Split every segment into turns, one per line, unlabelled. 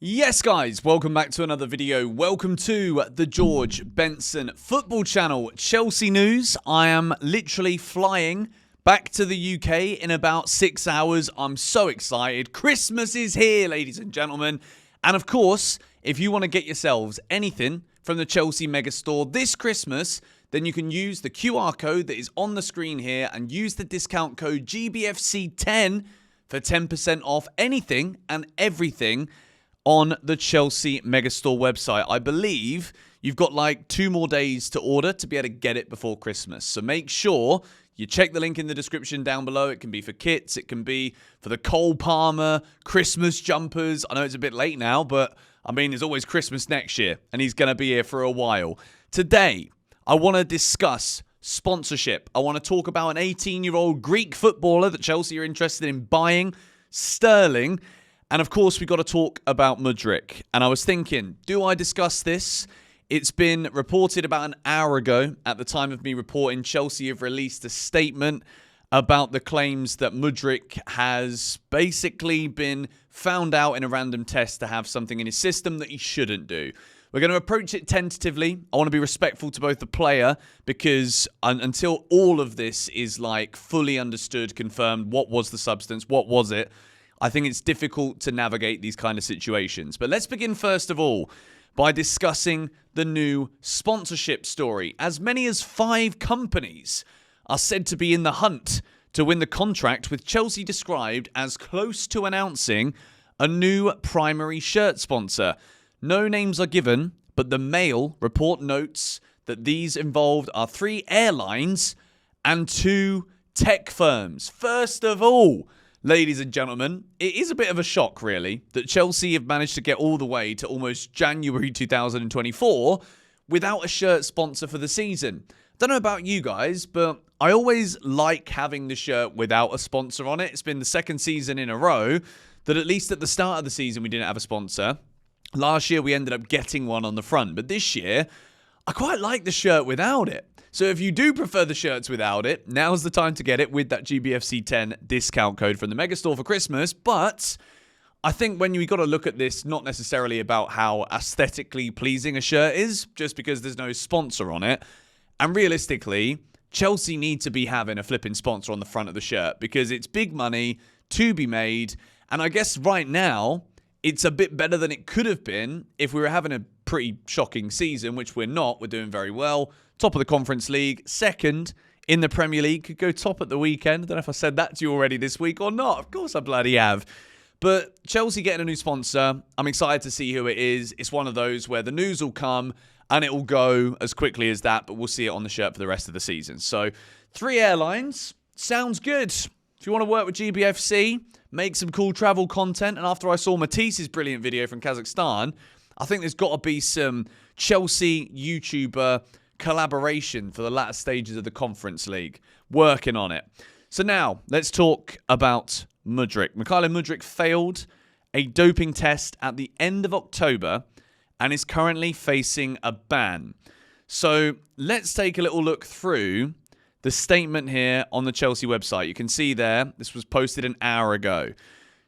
Yes, guys, welcome back to another video. Welcome to the George Benson football channel. Chelsea News. I am literally flying back to the UK in about 6 hours. I'm so excited. Christmas is here, ladies and gentlemen. And of course, if you want to get yourselves anything from the Chelsea Megastore this Christmas, then you can use the QR code that is on the screen here and use the discount code GBFC10 for 10% off anything and everything on the Chelsea Megastore website. I believe you've got like 2 more days to order to be able to get it before Christmas. So make sure you check the link in the description down below. It can be for kits. It can be for the Cole Palmer Christmas jumpers. I know it's a bit late now, but I mean, there's always Christmas next year and he's going to be here for a while. Today, I want to discuss sponsorship. I want to talk about an 18-year-old Greek footballer that Chelsea are interested in buying, Sterling. And of course, we got to talk about Mudryk. And I was thinking, do I discuss this? It's been reported about an hour ago. At the time of me reporting, Chelsea have released a statement about the claims that Mudryk has basically been found out in a random test to have something in his system that he shouldn't do. We're going to approach it tentatively. I want to be respectful to both the player because until all of this is like fully understood, confirmed, what was the substance, what was it, I think it's difficult to navigate these kind of situations. But let's begin first of all by discussing the new sponsorship story. As many as 5 companies are said to be in the hunt to win the contract, with Chelsea described as close to announcing a new primary shirt sponsor. No names are given, but the Mail report notes that these involved are 3 airlines and 2 tech firms. First of all, ladies and gentlemen, it is a bit of a shock, really, that Chelsea have managed to get all the way to almost January 2024 without a shirt sponsor for the season. Don't know about you guys, but I always like having the shirt without a sponsor on it. It's been the 2nd season in a row that at least at the start of the season we didn't have a sponsor. Last year we ended up getting one on the front, but this year I quite like the shirt without it. So if you do prefer the shirts without it, now's the time to get it with that GBFC 10 discount code from the Megastore for Christmas. But I think when you got to look at this, not necessarily about how aesthetically pleasing a shirt is, just because there's no sponsor on it. And realistically, Chelsea need to be having a flipping sponsor on the front of the shirt because it's big money to be made. And I guess right now, it's a bit better than it could have been if we were having a pretty shocking season, which we're not. We're doing very well. Top of the Conference League, 2nd in the Premier League. Could go top at the weekend. I don't know if I said that to you already this week or not. Of course I bloody have. But Chelsea getting a new sponsor. I'm excited to see who it is. It's one of those where the news will come and it will go as quickly as that, but we'll see it on the shirt for the rest of the season. So 3 airlines. Sounds good. If you want to work with GBFC, make some cool travel content. And after I saw Matisse's brilliant video from Kazakhstan, I think there's got to be some Chelsea YouTuber collaboration for the latter stages of the Conference League. Working on it. So now, let's talk about Mudryk. Mikhailo Mudryk failed a doping test at the end of October and is currently facing a ban. So let's take a little look through the statement here on the Chelsea website. You can see there, this was posted an hour ago.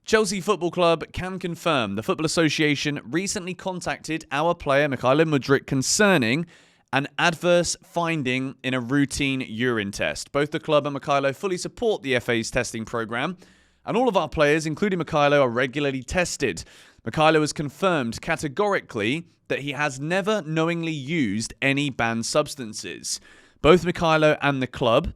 Chelsea Football Club can confirm the Football Association recently contacted our player Mikhailo Mudryk concerning an adverse finding in a routine urine test. Both the club and Mikhailo fully support the FA's testing program, and all of our players, including Mikhailo, are regularly tested. Mikhailo has confirmed categorically that he has never knowingly used any banned substances. Both Mikhailo and the club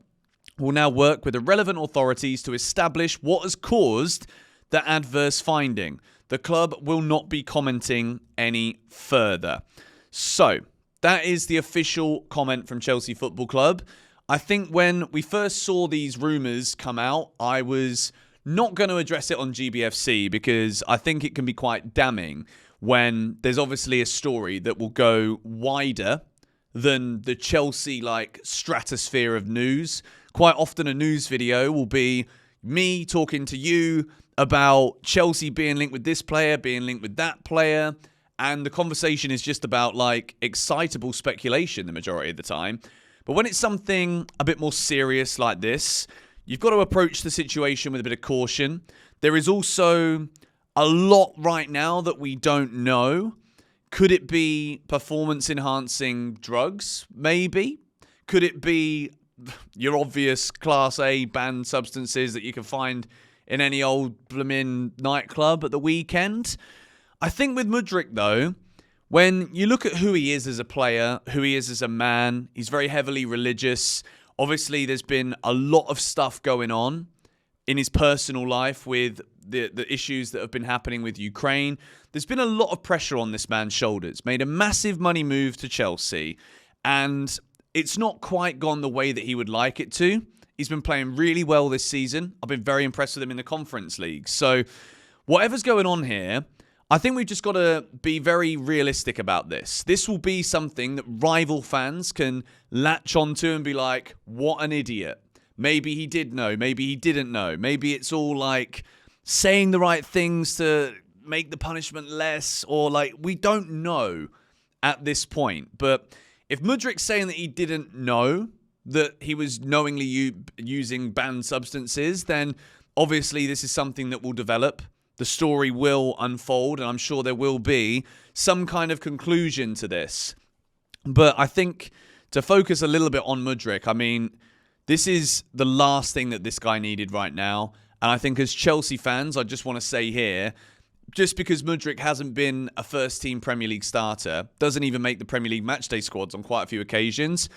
will now work with the relevant authorities to establish what has caused the adverse finding. The club will not be commenting any further. So, that is the official comment from Chelsea Football Club. I think when we first saw these rumours come out, I was not going to address it on GBFC because I think it can be quite damning when there's obviously a story that will go wider than the Chelsea stratosphere of news. Quite often a news video will be me talking to you about Chelsea being linked with this player, being linked with that player, and the conversation is just about excitable speculation the majority of the time. But when it's something a bit more serious like this, you've got to approach the situation with a bit of caution. There is also a lot right now that we don't know. Could it be performance-enhancing drugs? Maybe. Could it be your obvious Class A banned substances that you can find in any old blooming nightclub at the weekend? I think with Mudryk, though, when you look at who he is as a player, who he is as a man, he's very heavily religious. Obviously, there's been a lot of stuff going on in his personal life with the issues that have been happening with Ukraine. There's been a lot of pressure on this man's shoulders. Made a massive money move to Chelsea, and it's not quite gone the way that he would like it to. He's been playing really well this season. I've been very impressed with him in the Conference League. So whatever's going on here, I think we've just got to be very realistic about this. This will be something that rival fans can latch onto and be like, what an idiot. Maybe he did know. Maybe he didn't know. Maybe it's all like saying the right things to make the punishment less, or like, we don't know at this point. But if Mudryk's saying that he didn't know that he was knowingly using banned substances, then obviously this is something that will develop. The story will unfold, and I'm sure there will be some kind of conclusion to this. But I think to focus a little bit on Mudryk, I mean, this is the last thing that this guy needed right now. And I think as Chelsea fans, I just want to say here, just because Mudryk hasn't been a first-team Premier League starter, doesn't even make the Premier League matchday squads on quite a few occasions,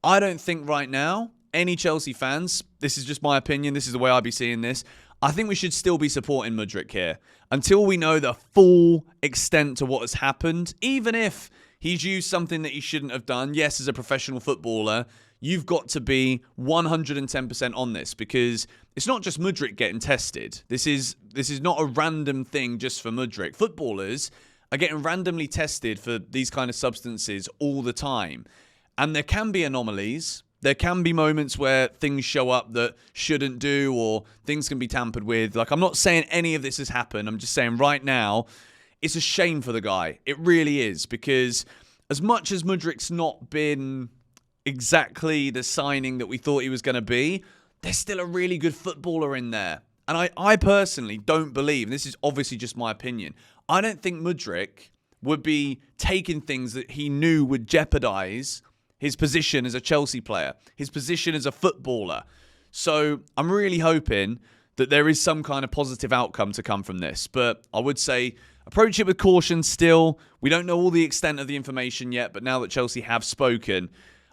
I don't think right now any Chelsea fans, this is just my opinion, this is the way I'd be seeing this, I think we should still be supporting Mudryk here until we know the full extent to what has happened. Even if he's used something that he shouldn't have done, yes, as a professional footballer, you've got to be 110% on this, because it's not just Mudryk getting tested. This is not a random thing just for Mudryk. Footballers are getting randomly tested for these kind of substances all the time. And there can be anomalies. There can be moments where things show up that shouldn't do, or things can be tampered with. Like, I'm not saying any of this has happened. I'm just saying right now, it's a shame for the guy. It really is, because as much as Mudryk's not been exactly the signing that we thought he was going to be, there's still a really good footballer in there. And I personally don't believe, and this is obviously just my opinion, I don't think Mudryk would be taking things that he knew would jeopardise his position as a Chelsea player, his position as a footballer. So I'm really hoping that there is some kind of positive outcome to come from this. But I would say approach it with caution still. We don't know all the extent of the information yet, but now that Chelsea have spoken,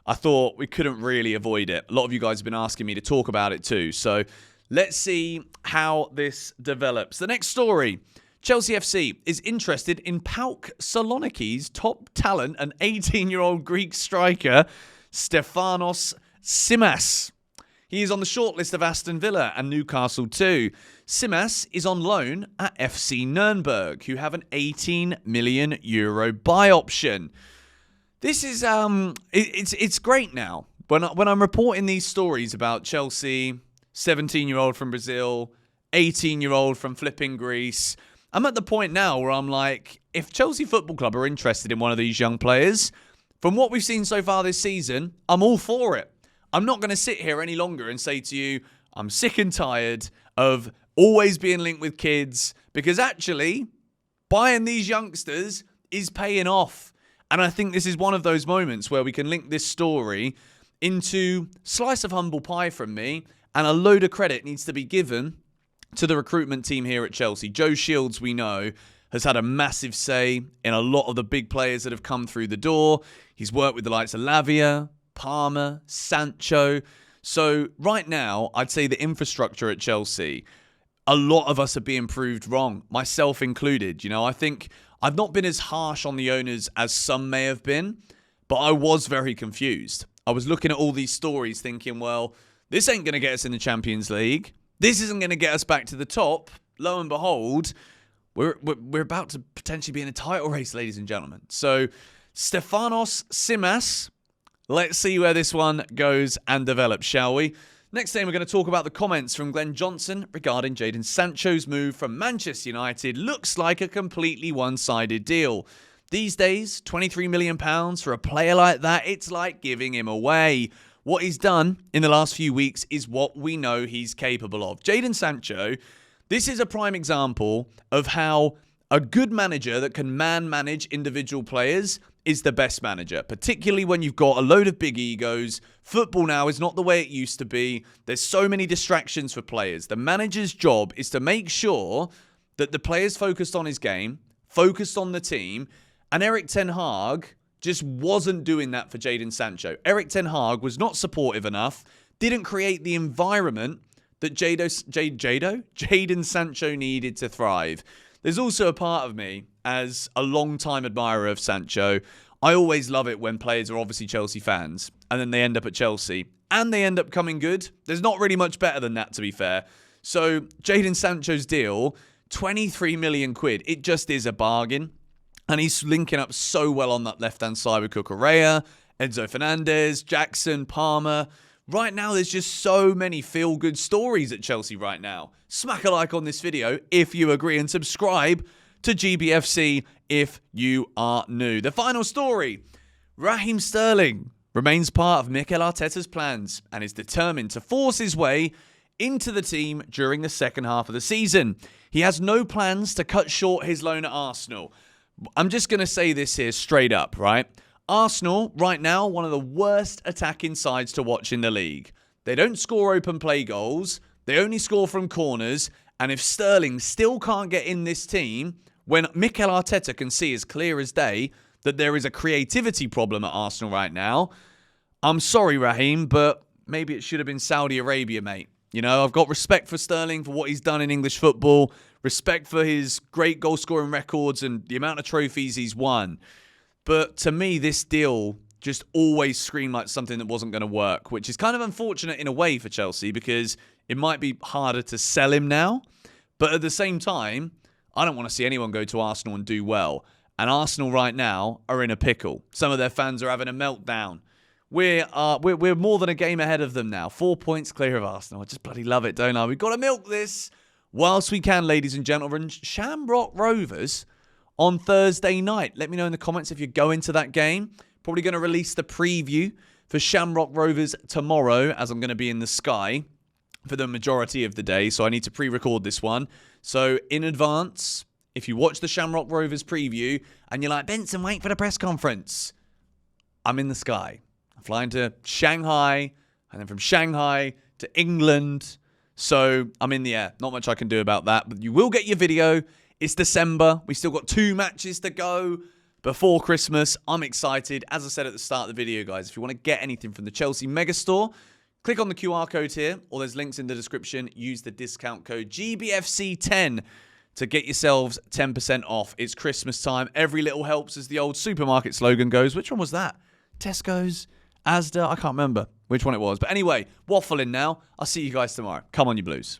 I thought we couldn't really avoid it. A lot of you guys have been asking me to talk about it too. So let's see how this develops. The next story. Chelsea FC is interested in PAOK Saloniki's top talent, an 18-year-old Greek striker, Stefanos Tsimas. He is on the shortlist of Aston Villa and Newcastle too. Tsimas is on loan at FC Nuremberg, who have an €18 million buy option. This is it's great now. When I'm reporting these stories about Chelsea, 17-year-old from Brazil, 18-year-old from flipping Greece, I'm at the point now where I'm like, if Chelsea Football Club are interested in one of these young players, from what we've seen so far this season, I'm all for it. I'm not going to sit here any longer and say to you, I'm sick and tired of always being linked with kids, because actually, buying these youngsters is paying off. And I think this is one of those moments where we can link this story into slice of humble pie from me, and a load of credit needs to be given to the recruitment team here at Chelsea. Joe Shields, we know, has had a massive say in a lot of the big players that have come through the door. He's worked with the likes of Lavia, Palmer, Sancho. So right now, I'd say the infrastructure at Chelsea, a lot of us are being proved wrong, myself included. You know, I think I've not been as harsh on the owners as some may have been, but I was very confused. I was looking at all these stories thinking, well, this ain't going to get us in the Champions League. This isn't going to get us back to the top. Lo and behold, we're about to potentially be in a title race, ladies and gentlemen. So, Stefanos Tsimas, let's see where this one goes and develops, shall we? Next thing, we're going to talk about the comments from Glenn Johnson regarding Jadon Sancho's move from Manchester United. Looks like a completely one-sided deal. These days, £23 million for a player like that, it's like giving him away. What he's done in the last few weeks is what we know he's capable of. Jadon Sancho, This is a prime example of how a good manager that can manage individual players is the best manager, particularly when you've got a load of big egos. Football now is not the way it used to be. There's so many distractions for players. The manager's job is to make sure that the player's focused on his game, focused on the team, and Erik ten Hag just wasn't doing that for Jadon Sancho. Erik ten Hag was not supportive enough, didn't create the environment that Jadon Sancho needed to thrive. There's also a part of me, as a long-time admirer of Sancho, I always love it when players are obviously Chelsea fans, and then they end up at Chelsea, and they end up coming good. There's not really much better than that, to be fair. So, Jadon Sancho's deal, 23 million quid, it just is a bargain. And he's linking up so well on that left-hand side with Cucurella, Enzo Fernandez, Jackson, Palmer. Right now, there's just so many feel-good stories at Chelsea right now. Smack a like on this video if you agree, and subscribe to GBFC if you are new. The final story. Raheem Sterling remains part of Mikel Arteta's plans and is determined to force his way into the team during the second half of the season. He has no plans to cut short his loan at Arsenal. I'm just going to say this here straight up, right? Arsenal, right now, one of the worst attacking sides to watch in the league. They don't score open play goals. They only score from corners. And if Sterling still can't get in this team, when Mikel Arteta can see as clear as day that there is a creativity problem at Arsenal right now, I'm sorry, Raheem, but maybe it should have been Saudi Arabia, mate. You know, I've got respect for Sterling for what he's done in English football, respect for his great goal-scoring records and the amount of trophies he's won. But to me, this deal just always screamed like something that wasn't going to work, which is kind of unfortunate in a way for Chelsea because it might be harder to sell him now. But at the same time, I don't want to see anyone go to Arsenal and do well. And Arsenal right now are in a pickle. Some of their fans are having a meltdown. We're more than a game ahead of them now. 4 points clear of Arsenal. I just bloody love it, don't I? We've got to milk this whilst we can, ladies and gentlemen. Shamrock Rovers on Thursday night. Let me know in the comments if you're going to that game. Probably going to release the preview for Shamrock Rovers tomorrow, as I'm going to be in the sky for the majority of the day. So I need to pre-record this one. So in advance, if you watch the Shamrock Rovers preview and you're like, Benson, wait for the press conference, I'm in the sky. I'm flying to Shanghai, and then from Shanghai to England. So I'm in the air. Not much I can do about that, but you will get your video. It's December. We still got 2 matches to go before Christmas. I'm excited. As I said at the start of the video, guys, if you want to get anything from the Chelsea Megastore, click on the QR code here, or there's links in the description. Use the discount code GBFC10 to get yourselves 10% off. It's Christmas time. Every little helps, as the old supermarket slogan goes. Which one was that? Tesco's? Asda? I can't remember which one it was. But anyway, waffling now. I'll see you guys tomorrow. Come on, you Blues.